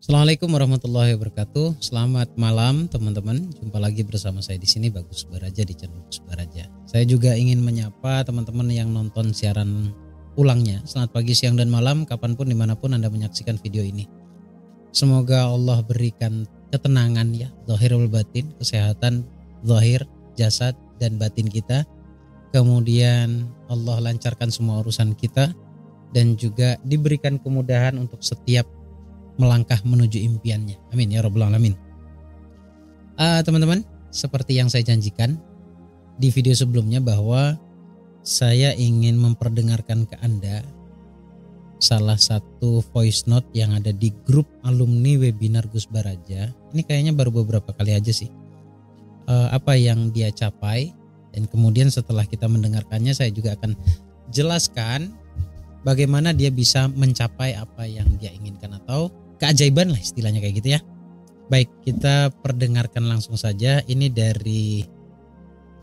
Assalamualaikum warahmatullahi wabarakatuh. Selamat malam teman-teman. Jumpa lagi bersama saya di sini Bagus Baraja di channel Bagus Baraja. Saya juga ingin menyapa teman-teman yang nonton siaran ulangnya. Selamat pagi, siang, dan malam kapanpun dimanapun Anda menyaksikan video ini. Semoga Allah berikan ketenangan ya, zahirul batin, kesehatan zahir, jasad, dan batin kita. Kemudian Allah lancarkan semua urusan kita dan juga diberikan kemudahan untuk setiap melangkah menuju impiannya. Amin ya rabbal alamin. Teman-teman, seperti yang saya janjikan di video sebelumnya bahwa saya ingin memperdengarkan ke Anda salah satu voice note yang ada di grup alumni webinar Gus Baraja. Ini kayaknya baru beberapa kali aja sih. Apa yang dia capai, dan kemudian setelah kita mendengarkannya saya juga akan jelaskan bagaimana dia bisa mencapai apa yang dia inginkan atau keajaiban lah istilahnya kayak gitu ya. Baik, kita perdengarkan langsung saja. Ini dari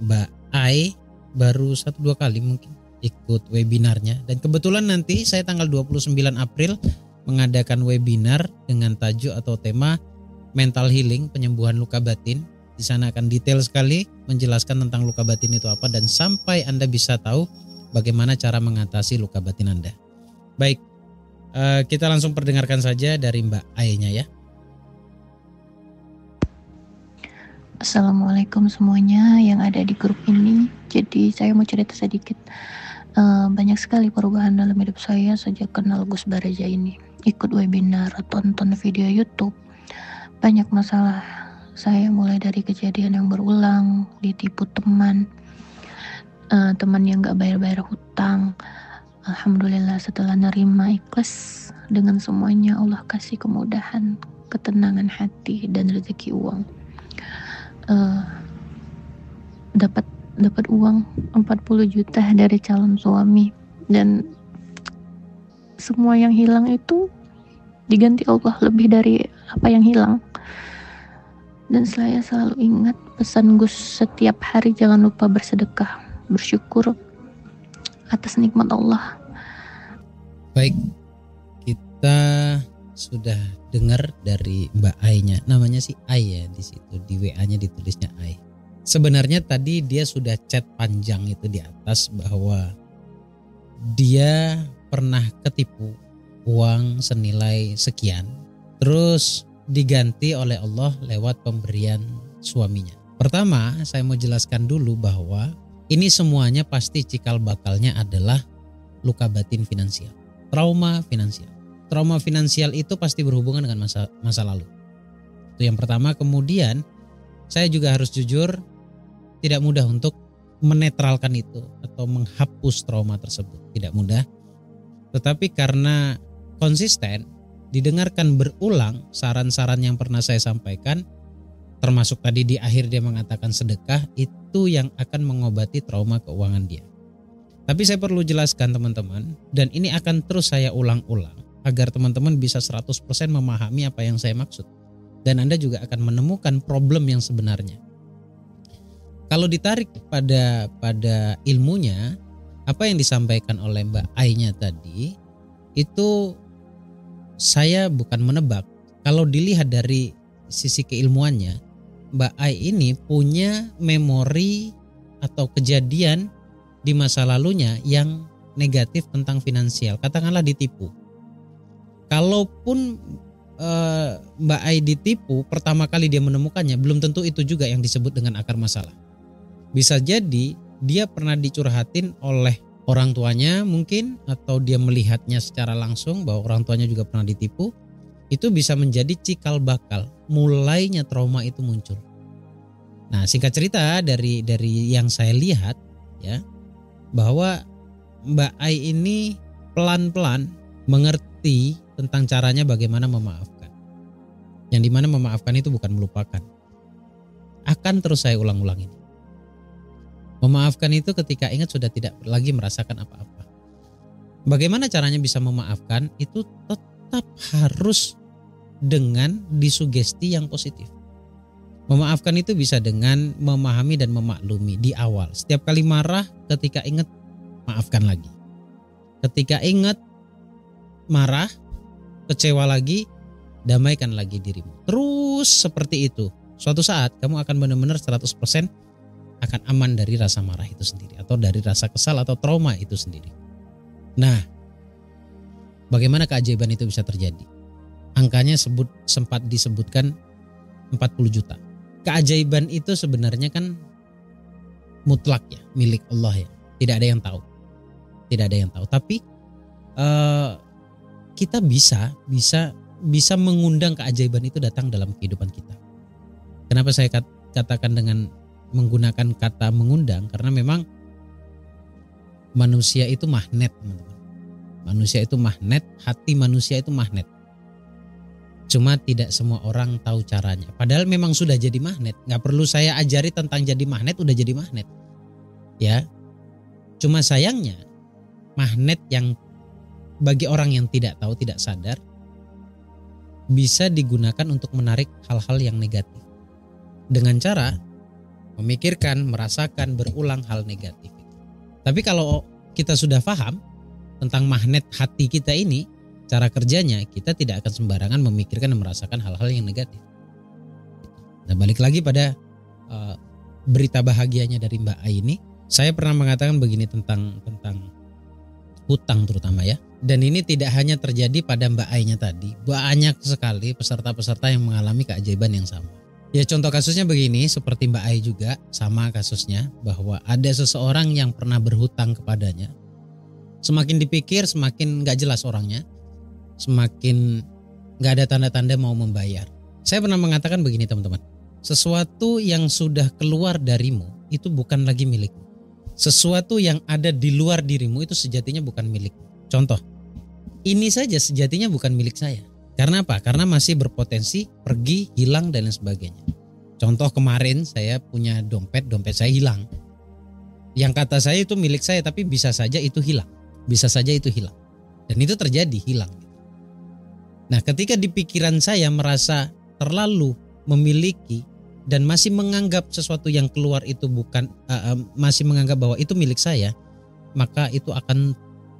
Mbak Ai, baru 1-2 kali mungkin ikut webinarnya. Dan kebetulan nanti saya tanggal 29 April mengadakan webinar dengan tajuk atau tema mental healing, penyembuhan luka batin. Di sana akan detail sekali menjelaskan tentang luka batin itu apa dan sampai Anda bisa tahu bagaimana cara mengatasi luka batin Anda. Baik, kita langsung perdengarkan saja dari Mbak Ai-nya ya. Assalamualaikum semuanya yang ada di grup ini. Jadi saya mau cerita sedikit. Banyak sekali perubahan dalam hidup saya sejak kenal Gus Baraja ini. Ikut webinar, tonton video YouTube. Banyak masalah saya, mulai dari kejadian yang berulang, ditipu teman yang gak bayar-bayar hutang. Alhamdulillah setelah nerima ikhlas dengan semuanya, Allah kasih kemudahan, ketenangan hati, dan rezeki uang. Dapat uang 40 juta dari calon suami, dan semua yang hilang itu diganti Allah lebih dari apa yang hilang. Dan saya selalu ingat pesan Gus setiap hari, jangan lupa bersedekah, bersyukur atas nikmat Allah. Baik, kita sudah dengar dari Mbak Ai-nya. Namanya si Ai ya di situ, di WA-nya ditulisnya Ai. Sebenarnya tadi dia sudah chat panjang itu di atas bahwa dia pernah ketipu uang senilai sekian, terus diganti oleh Allah lewat pemberian suaminya. Pertama, saya mau jelaskan dulu bahwa ini semuanya pasti cikal bakalnya adalah luka batin finansial, trauma finansial. Trauma finansial itu pasti berhubungan dengan masa lalu. Itu yang pertama. Kemudian saya juga harus jujur, tidak mudah untuk menetralkan itu atau menghapus trauma tersebut. Tidak mudah. Tetapi karena konsisten, didengarkan berulang saran-saran yang pernah saya sampaikan, termasuk tadi di akhir dia mengatakan sedekah, itu yang akan mengobati trauma keuangan dia. Tapi saya perlu jelaskan teman-teman, dan ini akan terus saya ulang-ulang agar teman-teman bisa 100% memahami apa yang saya maksud. Dan Anda juga akan menemukan problem yang sebenarnya. Kalau ditarik pada ilmunya, apa yang disampaikan oleh Mbak Ai-nya tadi, itu saya bukan menebak. Kalau dilihat dari sisi keilmuannya, Mbak Ai ini punya memori atau kejadian di masa lalunya yang negatif tentang finansial. Katakanlah ditipu. Kalaupun Mbak Ai ditipu, pertama kali dia menemukannya, belum tentu itu juga yang disebut dengan akar masalah. Bisa jadi dia pernah dicurhatin oleh orang tuanya mungkin, atau dia melihatnya secara langsung bahwa orang tuanya juga pernah ditipu. Itu bisa menjadi cikal bakal mulainya trauma itu muncul. Nah, singkat cerita dari yang saya lihat ya, bahwa Mbak Ai ini pelan-pelan mengerti tentang caranya bagaimana memaafkan. Yang dimana memaafkan itu bukan melupakan. Akan terus saya ulang-ulang ini. Memaafkan itu ketika ingat sudah tidak lagi merasakan apa-apa. Bagaimana caranya bisa memaafkan? Itu tetap harus dengan disugesti yang positif. Memaafkan itu bisa dengan memahami dan memaklumi di awal. Setiap kali marah, ketika ingat, maafkan lagi. Ketika ingat, marah, kecewa lagi, damaikan lagi dirimu. Terus seperti itu. Suatu saat kamu akan benar-benar 100% akan aman dari rasa marah itu sendiri, atau dari rasa kesal atau trauma itu sendiri. Nah, bagaimana keajaiban itu bisa terjadi? Angkanya sempat disebutkan 40 juta. Keajaiban itu sebenarnya kan mutlak ya, milik Allah ya. Tidak ada yang tahu. Tidak ada yang tahu. Tapi kita bisa mengundang keajaiban itu datang dalam kehidupan kita. Kenapa saya katakan dengan menggunakan kata mengundang? Karena memang manusia itu magnet, teman-teman. Manusia itu magnet, hati manusia itu magnet. Cuma tidak semua orang tahu caranya. Padahal memang sudah jadi magnet. Gak perlu saya ajari tentang jadi magnet, udah jadi magnet. Ya. Cuma sayangnya magnet yang bagi orang yang tidak tahu, tidak sadar, bisa digunakan untuk menarik hal-hal yang negatif. Dengan cara memikirkan, merasakan, berulang hal negatif. Tapi kalau kita sudah paham tentang magnet hati kita ini, cara kerjanya, kita tidak akan sembarangan memikirkan dan merasakan hal-hal yang negatif. Nah, balik lagi pada berita bahagianya dari Mbak Ai ini, saya pernah mengatakan begini tentang hutang terutama ya. Dan ini tidak hanya terjadi pada Mbak Ai-nya tadi, banyak sekali peserta-peserta yang mengalami keajaiban yang sama. Ya contoh kasusnya begini, seperti Mbak Ai juga sama kasusnya, bahwa ada seseorang yang pernah berhutang kepadanya. Semakin dipikir semakin gak jelas orangnya, semakin gak ada tanda-tanda mau membayar. Saya pernah mengatakan begini teman-teman, sesuatu yang sudah keluar darimu itu bukan lagi milikmu. Sesuatu yang ada di luar dirimu itu sejatinya bukan milikmu. Contoh, ini saja sejatinya bukan milik saya. Karena apa? Karena masih berpotensi pergi, hilang dan lain sebagainya. Contoh kemarin saya punya dompet saya hilang. Yang kata saya itu milik saya tapi bisa saja itu hilang. Bisa saja itu hilang. Dan itu terjadi, hilang. Nah, ketika di pikiran saya merasa terlalu memiliki dan masih menganggap sesuatu yang keluar itu bukan, masih menganggap bahwa itu milik saya, maka itu akan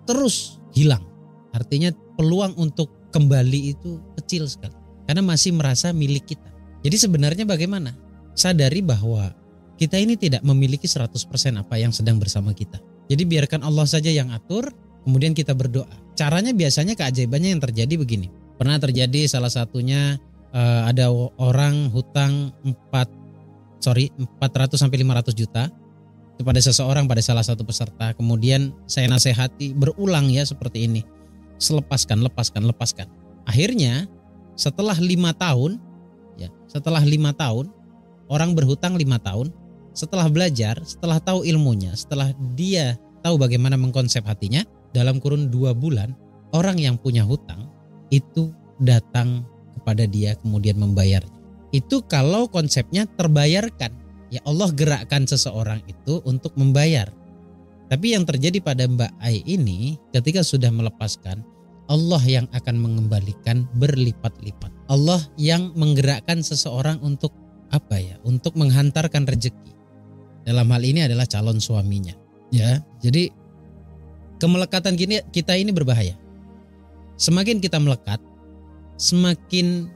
terus hilang. Artinya peluang untuk kembali itu kecil sekali. Karena masih merasa milik kita. Jadi sebenarnya bagaimana? Sadari bahwa kita ini tidak memiliki 100% apa yang sedang bersama kita. Jadi biarkan Allah saja yang atur, kemudian kita berdoa. Caranya biasanya keajaibannya yang terjadi begini. Pernah terjadi salah satunya ada orang hutang 400 sampai 500 juta kepada seseorang, pada salah satu peserta. Kemudian saya nasihati berulang ya seperti ini. Lepaskan. Akhirnya setelah 5 tahun, orang berhutang 5 tahun, setelah belajar, setelah tahu ilmunya, setelah dia tahu bagaimana mengkonsep hatinya, dalam kurun 2 bulan, orang yang punya hutang itu datang kepada dia kemudian membayarnya. Itu kalau konsepnya terbayarkan, ya Allah gerakkan seseorang itu untuk membayar. Tapi yang terjadi pada Mbak Ai ini, ketika sudah melepaskan, Allah yang akan mengembalikan berlipat-lipat. Allah yang menggerakkan seseorang untuk apa ya? Untuk menghantarkan rezeki. Dalam hal ini adalah calon suaminya. Ya, jadi kemelekatan kita ini berbahaya. Semakin kita melekat, semakin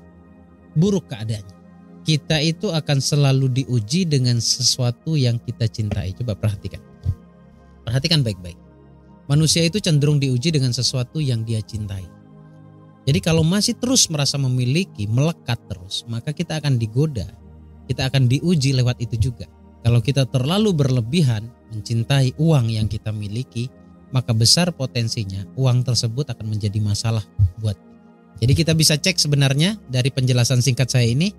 buruk keadaannya. Kita itu akan selalu diuji dengan sesuatu yang kita cintai. Coba perhatikan. Perhatikan baik-baik. Manusia itu cenderung diuji dengan sesuatu yang dia cintai. Jadi kalau masih terus merasa memiliki, melekat terus, maka kita akan digoda. Kita akan diuji lewat itu juga. Kalau kita terlalu berlebihan mencintai uang yang kita miliki, maka besar potensinya uang tersebut akan menjadi masalah buat. Jadi kita bisa cek sebenarnya dari penjelasan singkat saya ini,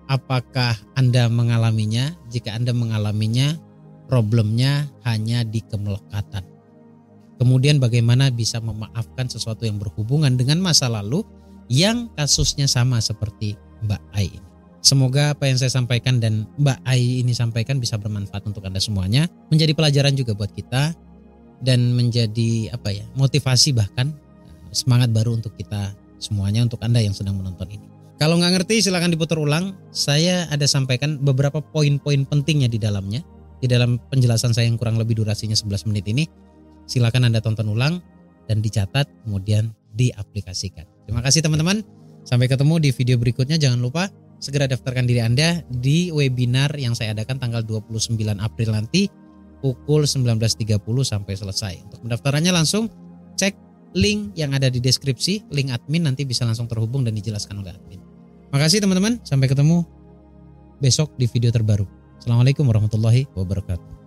apakah Anda mengalaminya? Jika Anda mengalaminya, problemnya hanya di kemelekatan. Kemudian bagaimana bisa memaafkan sesuatu yang berhubungan dengan masa lalu yang kasusnya sama seperti Mbak Ai ini. Semoga apa yang saya sampaikan dan Mbak Ai ini sampaikan bisa bermanfaat untuk Anda semuanya, menjadi pelajaran juga buat kita dan menjadi motivasi bahkan semangat baru untuk kita semuanya, untuk Anda yang sedang menonton ini. Kalau nggak ngerti silakan diputar ulang. Saya ada sampaikan beberapa poin-poin pentingnya di dalamnya. Di dalam penjelasan saya yang kurang lebih durasinya 11 menit ini. Silakan Anda tonton ulang dan dicatat kemudian diaplikasikan. Terima kasih teman-teman. Sampai ketemu di video berikutnya. Jangan lupa segera daftarkan diri Anda di webinar yang saya adakan tanggal 29 April nanti pukul 19.30 sampai selesai. Untuk pendaftarannya langsung cek link yang ada di deskripsi, link admin, nanti bisa langsung terhubung dan dijelaskan oleh admin. Makasih teman-teman, sampai ketemu besok di video terbaru. Assalamualaikum warahmatullahi wabarakatuh.